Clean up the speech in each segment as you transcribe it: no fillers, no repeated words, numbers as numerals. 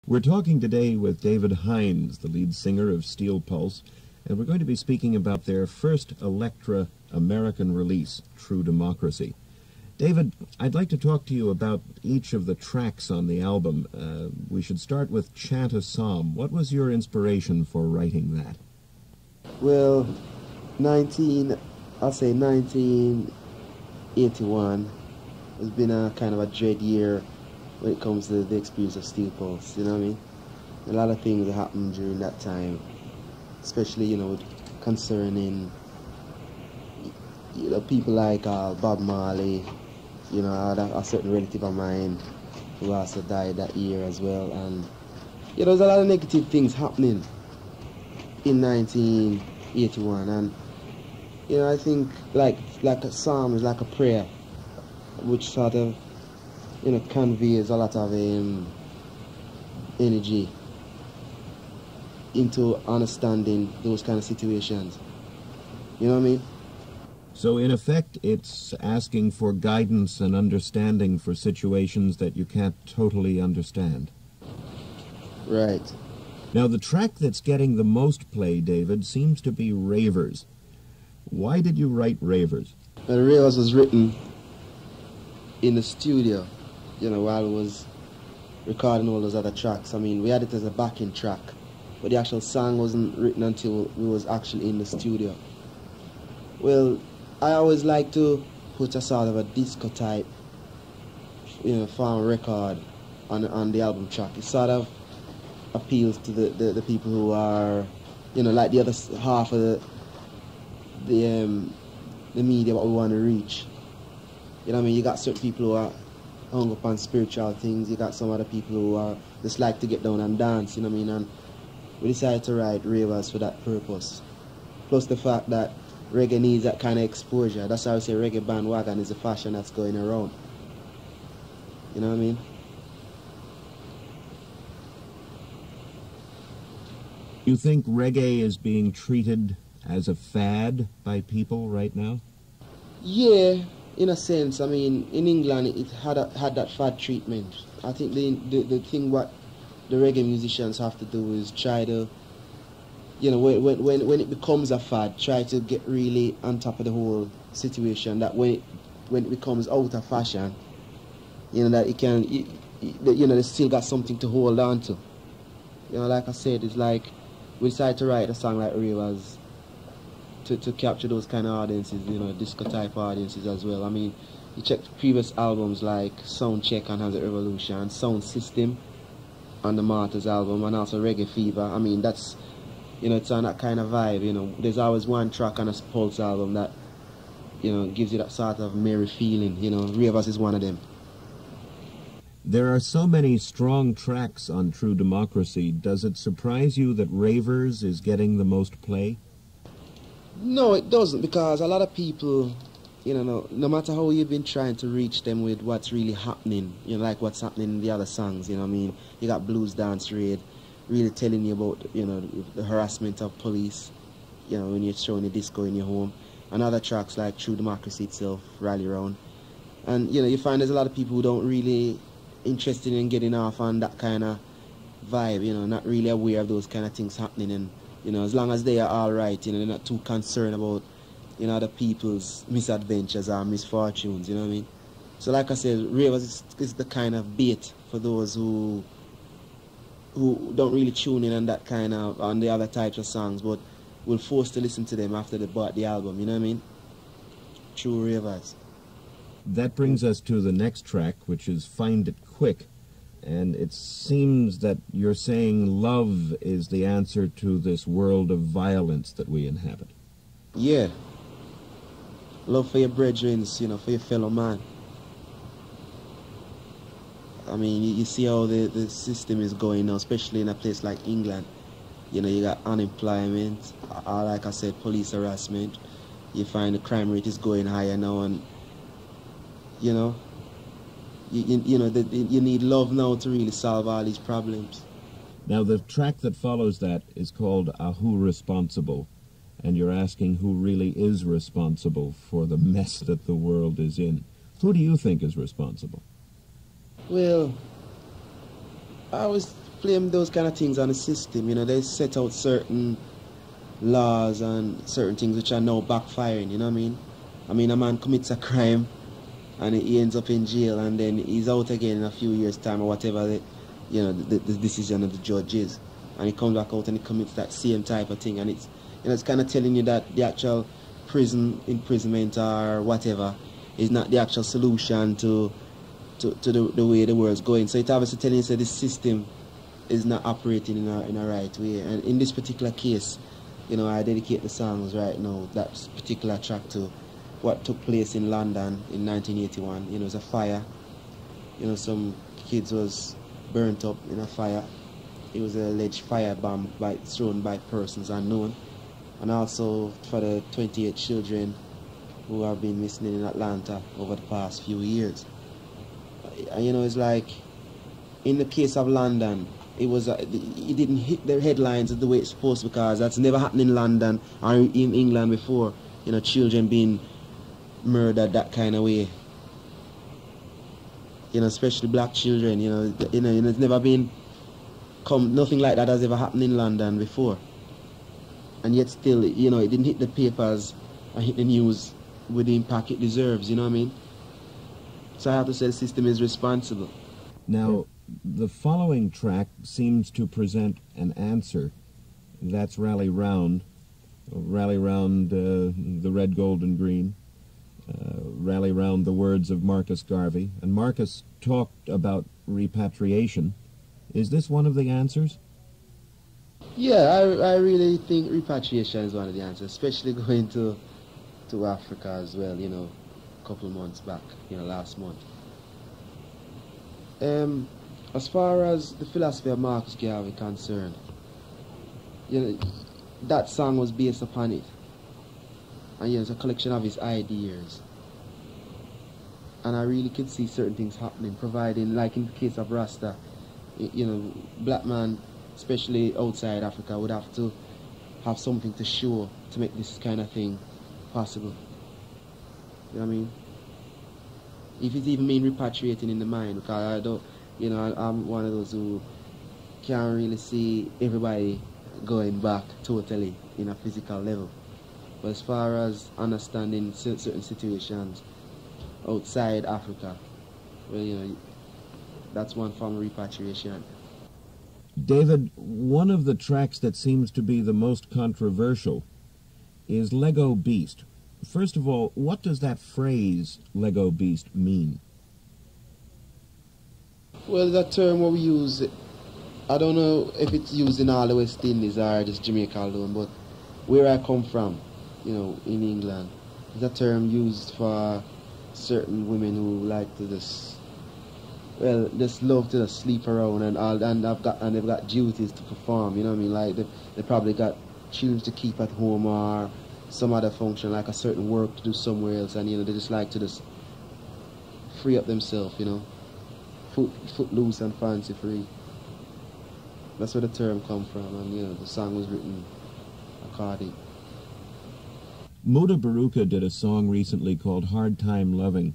We're talking today with David Hinds, the lead singer of Steel Pulse, and we're going to be speaking about their first Elektra American release, True Democracy. David, I'd like to talk to you about each of the tracks on the album. We should start with Chant a Psalm. What was your inspiration for writing that? Well, 1981 has been a kind of a dread year when it comes to the experience of Steel Pulse, you know what I mean? A lot of things that happened during that time, especially, concerning, people like Bob Marley, I had a certain relative of mine who also died that year as well, and, there was a lot of negative things happening in 1981, and, I think like a psalm is like a prayer, which sort of, conveys a lot of energy into understanding those kind of situations. You know what I mean? So in effect, it's asking for guidance and understanding for situations that you can't totally understand. Right. Now, the track that's getting the most play, David, seems to be Ravers. Why did you write Ravers? Well, Ravers was written in the studio, while I was recording all those other tracks. I mean, we had it as a backing track, but the actual song wasn't written until we was actually in the studio. Well, I always like to put a sort of a disco type, farm record on the album track. It sort of appeals to the people who are, like the other half of the media what we want to reach. You know what I mean? You got certain people who are hung up on spiritual things. You got some other people who are just like to get down and dance, you know what I mean? And we decided to write Ravers for that purpose. Plus the fact that reggae needs that kind of exposure. That's how I say reggae bandwagon is a fashion that's going around. You know what I mean? You think reggae is being treated as a fad by people right now? Yeah, in a sense. I mean, in England it had that fad treatment. I think the thing what the reggae musicians have to do is try to, when it becomes a fad, try to get really on top of the whole situation. That when it becomes out of fashion, that it can, they still got something to hold on to. Like I said, it's like we decided to write a song like Ravers to capture those kind of audiences, disco type audiences as well. I mean, you check previous albums like Soundcheck on Hazard Revolution, Sound System on the Martyrs album, and also Reggae Fever. I mean, that's, it's on that kind of vibe. There's always one track on a Pulse album that, gives you that sort of merry feeling. Ravers is one of them. There are so many strong tracks on True Democracy. Does it surprise you that Ravers is getting the most play? No, it doesn't, because a lot of people, no matter how you've been trying to reach them with what's really happening, like what's happening in the other songs, I mean, you got Blues Dance Raid, really telling you about, the harassment of police, when you're showing the disco in your home, and other tracks like True Democracy itself, Rally Round. And, you find there's a lot of people who don't really interested in getting off on that kind of vibe, not really aware of those kind of things happening, and as long as they are all right, they're not too concerned about, other people's misadventures or misfortunes, you know what I mean? So like I said, Ravers is the kind of bait for those who don't really tune in on that kind of, on the other types of songs, but will force to listen to them after they bought the album, you know what I mean? True Ravers. That brings us to the next track, which is Find It Quick. And it seems that you're saying love is the answer to this world of violence that we inhabit. Yeah. Love for your brethren, for your fellow man. I mean, you see how the system is going now, especially in a place like England. You got unemployment, like I said, police harassment. You find the crime rate is going higher now, and, you need love now to really solve all these problems. Now, the track that follows that is called Who Responsible, and you're asking who really is responsible for the mess that the world is in. Who do you think is responsible? Well, I was blame those kind of things on the system. You know, they set out certain laws and certain things which are now backfiring, you know what I mean? I mean, a man commits a crime and he ends up in jail and then he's out again in a few years' time or whatever the decision of the judge is. And he comes back out and he commits that same type of thing, and it's, you know, it's kind of telling you that the actual imprisonment or whatever is not the actual solution to the way the world's going. So it's obviously telling you that this system is not operating in a right way. And in this particular case, you know, I dedicate the songs right now, that particular track, to what took place in London in 1981. You know, it was a fire. You know, some kids was burnt up in a fire. It was an alleged firebomb thrown by persons unknown. And also for the 28 children who have been missing in Atlanta over the past few years. And, you know, it's like, in the case of London, it didn't hit the headlines the way it's supposed to, because that's never happened in London or in England before. You know, children being murdered that kind of way. You know, especially black children. You know, it's never been nothing like that has ever happened in London before. And yet still, you know, it didn't hit the papers and hit the news with the impact it deserves. You know what I mean? So I have to say the system is responsible. Now, the following track seems to present an answer. That's Rally Round. Rally Round the red, gold, and green. Rally Round the words of Marcus Garvey. And Marcus talked about repatriation. Is this one of the answers? Yeah, I really think repatriation is one of the answers, especially going to Africa as well, you know, a couple of months back, you know, last month. As far as the philosophy of Marcus Garvey concerned, you know, that song was based upon it. And you know, it's a collection of his ideas. And I really could see certain things happening, providing, like in the case of Rasta, you know, black man, especially outside Africa, would have to have something to show to make this kind of thing possible. You know what I mean? If it even means repatriating in the mind, because I don't, you know, I'm one of those who can't really see everybody going back totally in a physical level. But as far as understanding certain situations outside Africa, well, you know, that's one form of repatriation. David, one of the tracks that seems to be the most controversial is Lego Beast. First of all, what does that phrase, Lego Beast, mean? Well, that term what we use, I don't know if it's used in all the West Indies or just Jamaica alone, but where I come from, you know, in England, it's a term used for certain women who like to just love to just sleep around and all, and they've got duties to perform. You know what I mean? Like they probably got children to keep at home or some other function, like a certain work to do somewhere else, and you know, they just like to just free up themselves. You know, foot loose and fancy free. That's where the term come from, and you know, the song was written according. Muda Baruka did a song recently called Hard Time Loving,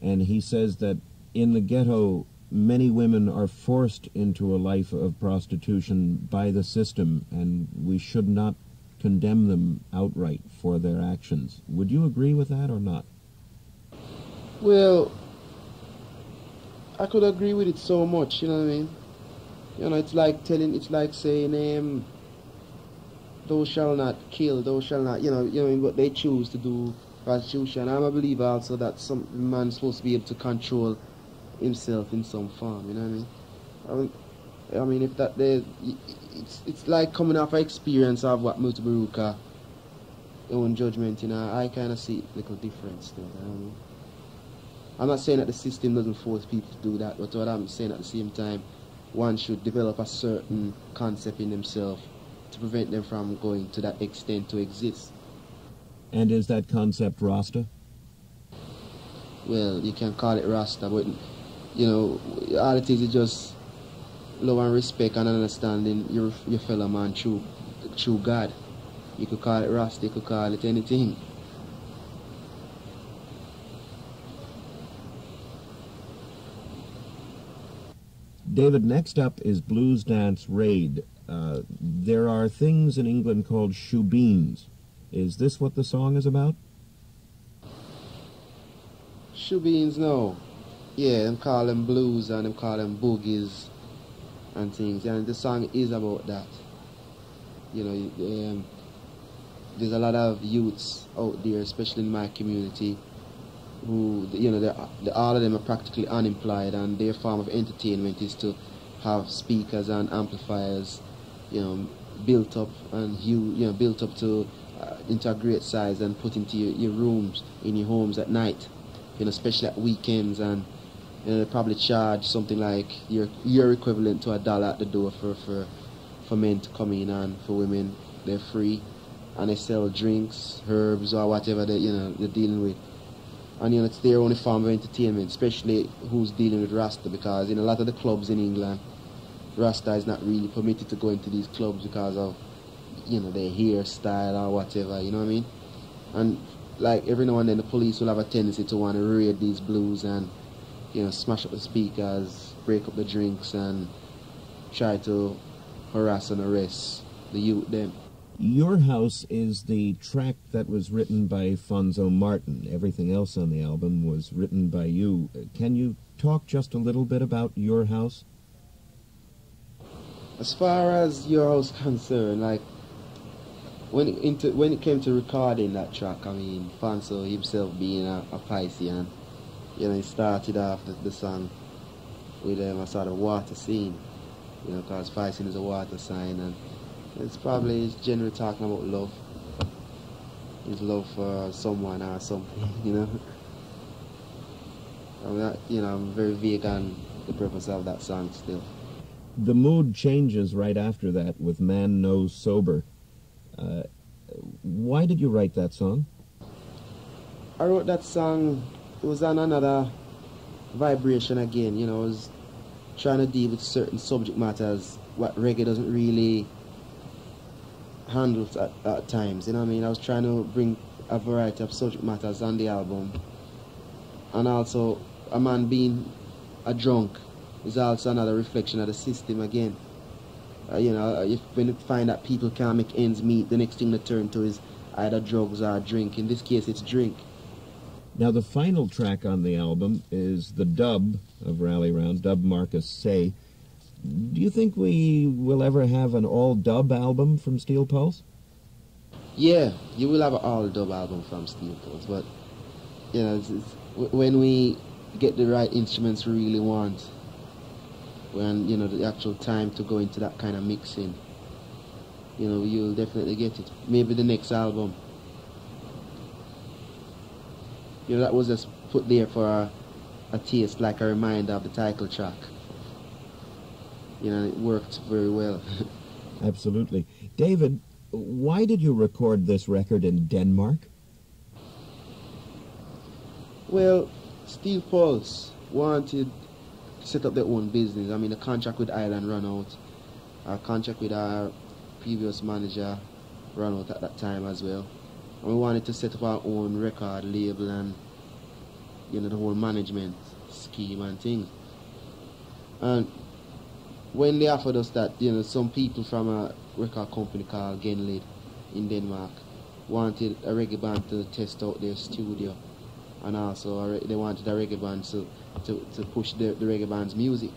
and he says that in the ghetto, many women are forced into a life of prostitution by the system, and we should not condemn them outright for their actions. Would you agree with that or not? Well, I could agree with it so much, you know what I mean? You know, it's like saying, thou shall not kill, thou shall not, you know, but they choose to do prostitution. I'm a believer also that some man's supposed to be able to control himself in some form, you know what I mean? If that there, it's like coming off an experience of what Muta Baruka own judgment, you know. I kind of see a little difference there, you know what I mean? I'm not saying that the system doesn't force people to do that, but what I'm saying at the same time, one should develop a certain concept in themselves to prevent them from going to that extent to exist. And is that concept Rasta? Well, you can call it Rasta, but you know, all it is just love and respect and understanding your fellow man through God. You could call it Rasta, you could call it anything. David, next up is Blues Dance Raid. There are things in England called shoebeans. Is this what the song is about? Shoebeans, no. Yeah, them call them blues and them call them boogies and things. And the song is about that. You know, there's a lot of youths out there, especially in my community, who, you know, all of them are practically unemployed, and their form of entertainment is to have speakers and amplifiers, you know, built up and built up to into a great size and put into your rooms in your homes at night, you know, especially at weekends. And you know, they probably charge something like your equivalent to $1 at the door for men to come in, and for women they're free, and they sell drinks, herbs, or whatever they're dealing with. And you know, it's their only form of entertainment, especially who's dealing with Rasta, because in a lot of the clubs in England, Rasta is not really permitted to go into these clubs because of, you know, their hairstyle or whatever, you know what I mean? And like every now and then the police will have a tendency to want to raid these blues and, you know, smash up the speakers, break up the drinks, and try to harass and arrest the youth then. Your House is the track that was written by Fonzo Martin. Everything else on the album was written by you. Can you talk just a little bit about Your House? As far as Your House concerned, like when it came to recording that track, I mean, Fonzo himself being a Piscean, you know, he started off the song with a sort of water scene, you know, because Piscean is a water sign, and it's probably generally talking about love. His love for someone or something, you know. I'm very vague on the purpose of that song still. The mood changes right after that with Man Knows Sober. Why did you write that song? I wrote that song, it was on another vibration again, you know. I was trying to deal with certain subject matters, what reggae doesn't really handle at times, you know what I mean? I was trying to bring a variety of subject matters on the album. And also, a man being a drunk is also another reflection of the system again. You know, when you find that people can't make ends meet, the next thing they turn to is either drugs or drink. In this case, it's drink. Now, the final track on the album is the dub of Rally Round, Dub Marcus Say. Do you think we will ever have an all-dub album from Steel Pulse? Yeah, you will have an all-dub album from Steel Pulse, but, you know, when we get the right instruments we really want, when, you know, the actual time to go into that kind of mixing, you know, you'll definitely get it. Maybe the next album. You know, that was just put there for a taste, like a reminder of the title track. You know, it worked very well. Absolutely. David, why did you record this record in Denmark? Well, Steel Pulse wanted to set up their own business. I mean, the contract with Island ran out. Our contract with our previous manager ran out at that time as well. And we wanted to set up our own record label and, you know, the whole management scheme and things. And when they offered us that, you know, some people from a record company called Genlid in Denmark wanted a reggae band to test out their studio, and also they wanted a reggae band to push the reggae band's music.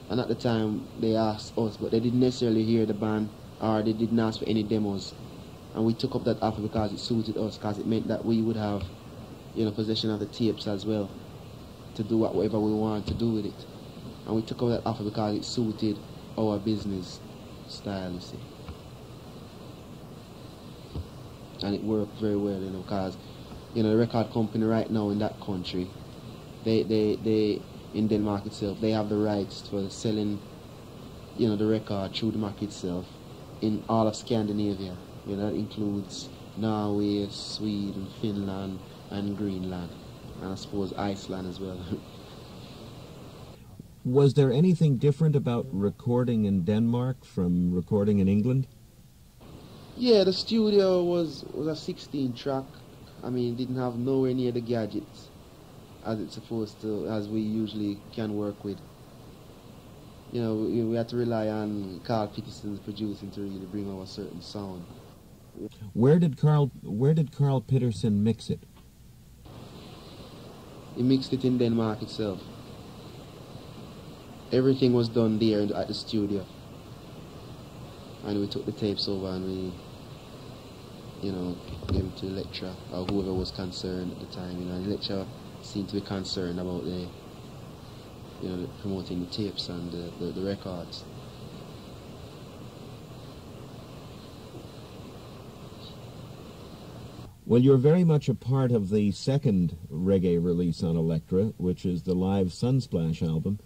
And at the time they asked us, but they didn't necessarily hear the band, or they didn't ask for any demos. And we took up that offer because it suited us, because it meant that we would have, you know, possession of the tapes as well, to do whatever we wanted to do with it. And we took up that offer because it suited our business style, you see. And it worked very well, you know, because, you know, the record company right now in that country, they in Denmark itself, they have the rights for selling, you know, the record through the market itself in all of Scandinavia. You know, that includes Norway, Sweden, Finland, and Greenland, and I suppose Iceland as well. Was there anything different about recording in Denmark from recording in England? Yeah, the studio was a 16 track. I mean, it didn't have nowhere near the gadgets as it's supposed to, as we usually can work with. You know, we had to rely on Carl Peterson's producing to really bring out a certain sound. Where did Carl Peterson mix it? He mixed it in Denmark itself. Everything was done there at the studio. And we took the tapes over and we, you know, gave them to Elektra or whoever was concerned at the time. You know, Elektra seemed to be concerned about the, you know, promoting the tapes and the records. Well, you're very much a part of the second reggae release on Elektra, which is the live Sunsplash album.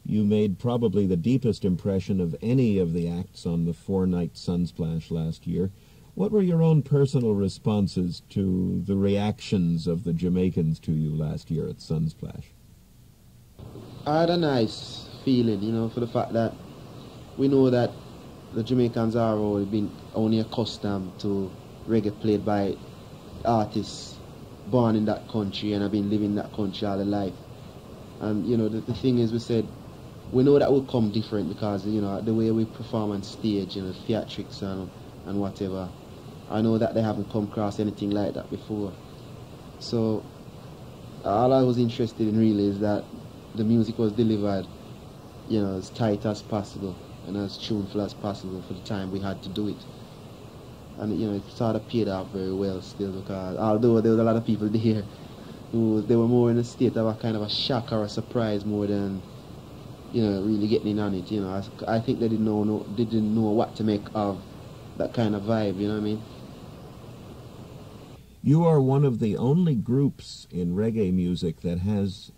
You made probably the deepest impression of any of the acts on the four-night Sunsplash last year. What were your own personal responses to the reactions of the Jamaicans to you last year at Sunsplash? I had a nice feeling, you know, for the fact that we know that the Jamaicans are only accustomed to reggae played by artists born in that country and have been living in that country all their life. And, you know, the thing is, we said, we know that will come different because, you know, the way we perform on stage, you know, theatrics and whatever, I know that they haven't come across anything like that before. So, all I was interested in really is that the music was delivered, you know, as tight as possible and as tuneful as possible for the time we had to do it. And, you know, it sort of paid off very well still, because although there was a lot of people there they were more in a state of a kind of a shock or a surprise more than, you know, really getting in on it. You know, I think they didn't know what to make of that kind of vibe, you know what I mean? You are one of the only groups in reggae music that has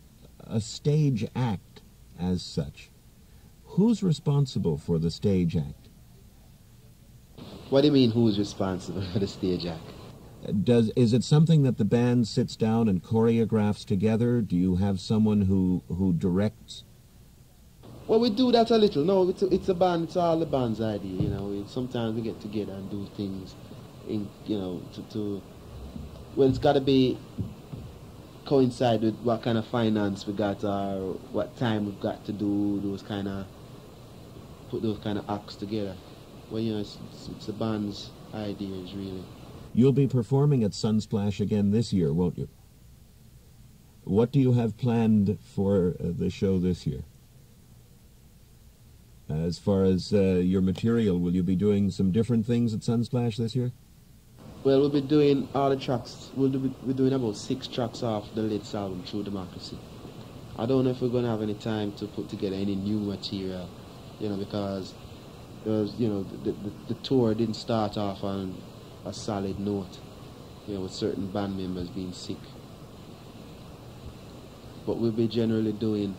a stage act as such. Who's responsible for the stage act? What do you mean, who's responsible for the stage act? Is it something that the band sits down and choreographs together? Do you have someone who directs? Well, we do that a little. No, it's a band. It's all the band's idea. You know, sometimes we get together and do things, in, you know, well, it's got to be coincide with what kind of finance we got or what time we've got to do put those kind of acts together. Well, you know, it's the band's ideas, really. You'll be performing at Sunsplash again this year, won't you? What do you have planned for the show this year? As far as your material, will you be doing some different things at Sunsplash this year? Well, we'll be doing all the tracks. We're doing about 6 tracks off the latest album, True Democracy. I don't know if we're going to have any time to put together any new material, you know, because you know, the tour didn't start off on a solid note, you know, with certain band members being sick. But we'll be generally doing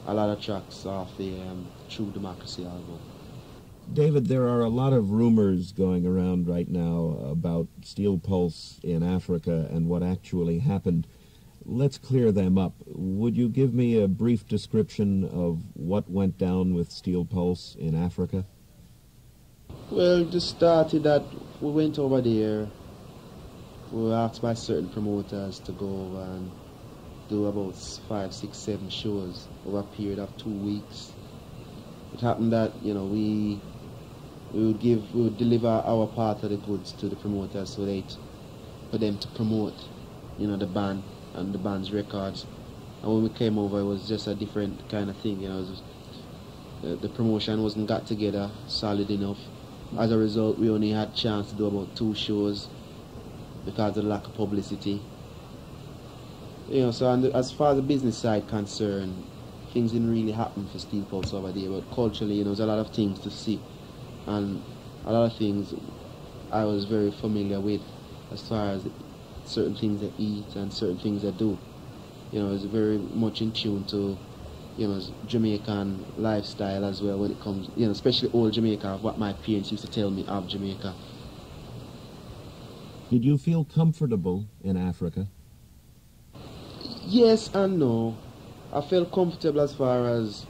a lot of tracks off the True Democracy album. David, there are a lot of rumors going around right now about Steel Pulse in Africa and what actually happened. Let's clear them up. Would you give me a brief description of what went down with Steel Pulse in Africa? Well, just started that we went over there. We were asked by certain promoters to go over and do about 5, 6, 7 shows over a period of 2 weeks. It happened that, you know, we would deliver our part of the goods to the promoters for them to promote, you know, the band and the band's records. And when we came over, it was just a different kind of thing, you know. The promotion wasn't got together solid enough. As a result, we only had a chance to do about 2 shows because of the lack of publicity. You know, so as far as the business side concerned, things didn't really happen for Steel Pulse over there, but culturally, you know, there's a lot of things to see. And a lot of things I was very familiar with as far as certain things they eat and certain things they do. You know, it's very much in tune to, you know, Jamaican lifestyle as well when it comes, you know, especially old Jamaica, what my parents used to tell me of Jamaica. Did you feel comfortable in Africa? Yes and no. I felt comfortable as far as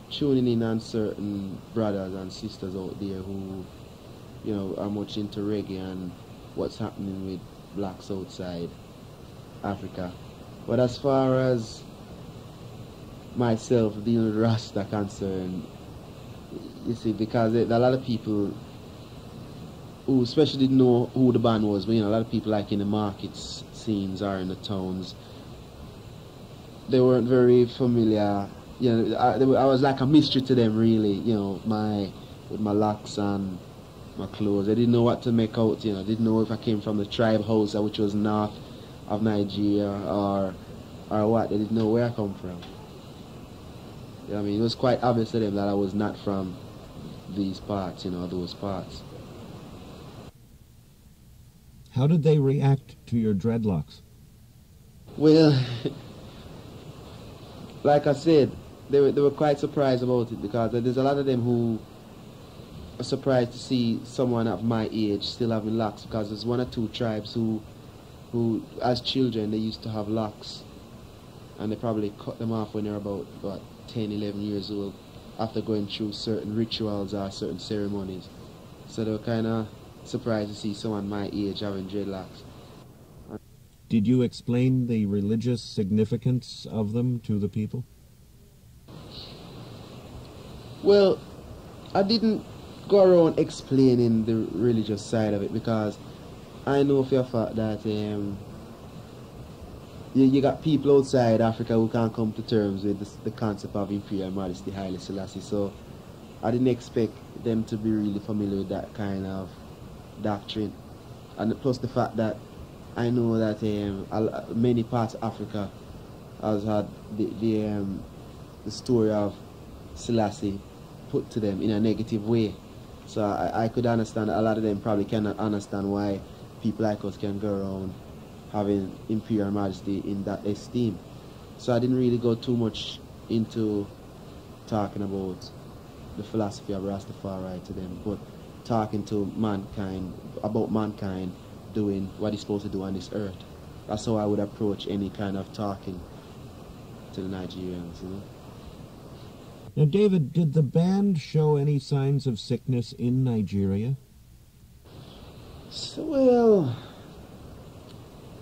tuning in on certain brothers and sisters out there who, you know, are much into reggae and what's happening with blacks outside Africa. But as far as myself dealing with Rasta concern. You see, because a lot of people who especially didn't know who the band was, but you know, a lot of people like in the markets scenes or in the towns, they weren't very familiar. You know, I was like a mystery to them, really. You know, with my locks and my clothes. They didn't know what to make out. You know, didn't know if I came from the tribe house, which was north of Nigeria, or what. They didn't know where I come from. You know, I mean, it was quite obvious to them that I was not from these parts. You know, those parts. How did they react to your dreadlocks? Well, like I said, they were quite surprised about it, because there's a lot of them who are surprised to see someone of my age still having locks, because there's one or two tribes who as children, they used to have locks, and they probably cut them off when they were about 10, 11 years old, after going through certain rituals or certain ceremonies. So they were kind of surprised to see someone my age having dreadlocks. Did you explain the religious significance of them to the people? Well, I didn't go around explaining the religious side of it, because I know for a fact that you got people outside Africa who can't come to terms with the concept of Imperial Majesty Haile Selassie, so I didn't expect them to be really familiar with that kind of doctrine. And plus the fact that I know that many parts of Africa has had the story of Selassie put to them in a negative way. So I could understand that a lot of them probably cannot understand why people like us can go around having Imperial Majesty in that esteem. So I didn't really go too much into talking about the philosophy of Rastafari to them, but talking to mankind, about mankind doing what he's supposed to do on this earth. That's how I would approach any kind of talking to the Nigerians, you know. Now, David, did the band show any signs of sickness in Nigeria? So, well,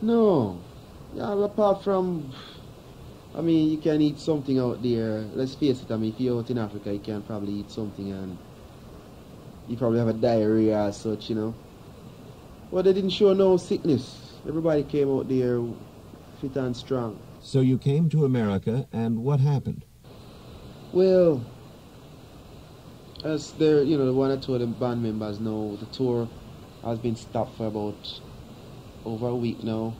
no. Yeah, apart from, I mean, you can eat something out there. Let's face it, I mean, if you're out in Africa, you can probably eat something and you probably have a diarrhea as such, you know. Well, they didn't show no sickness. Everybody came out there fit and strong. So you came to America, and what happened? Well, as there, you know, one or two of the band members know, the tour has been stopped for about over a week now.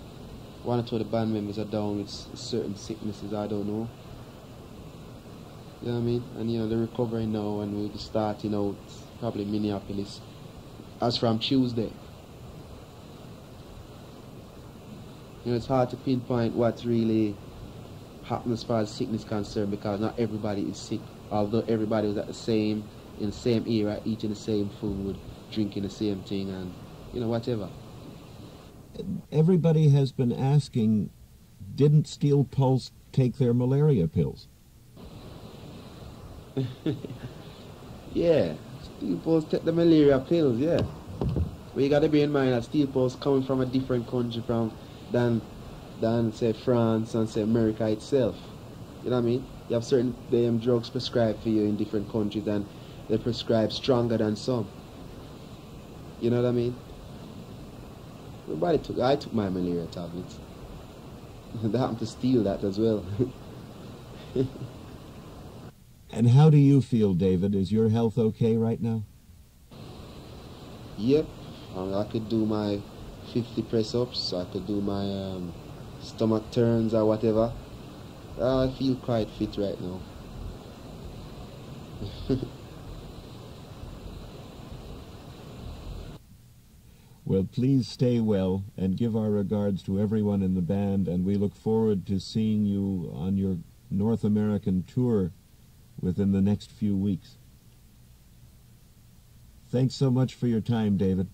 One or two of the band members are down with certain sicknesses, I don't know. You know what I mean? And you know, they're recovering now, and we'll be starting out probably Minneapolis as from Tuesday. You know, it's hard to pinpoint what's really happened as far as sickness is concerned, because not everybody is sick, although everybody was in the same era, eating the same food, drinking the same thing, and you know, whatever. Everybody has been asking, didn't Steel Pulse take their malaria pills? Yeah, Steel Pulse take the malaria pills, yeah. But you got to bear in mind that Steel Pulse coming from a different country than say France and say America itself. You know what I mean? You have certain drugs prescribed for you in different countries, and they prescribe stronger than some. You know what I mean? I took my malaria tablets. They happened to steal that as well. And how do you feel, David? Is your health okay right now? Yep. I could do my 50 press-ups. I could do my stomach turns or whatever. I feel quite fit right now. Well, please stay well and give our regards to everyone in the band, and we look forward to seeing you on your North American tour within the next few weeks. Thanks so much for your time, David.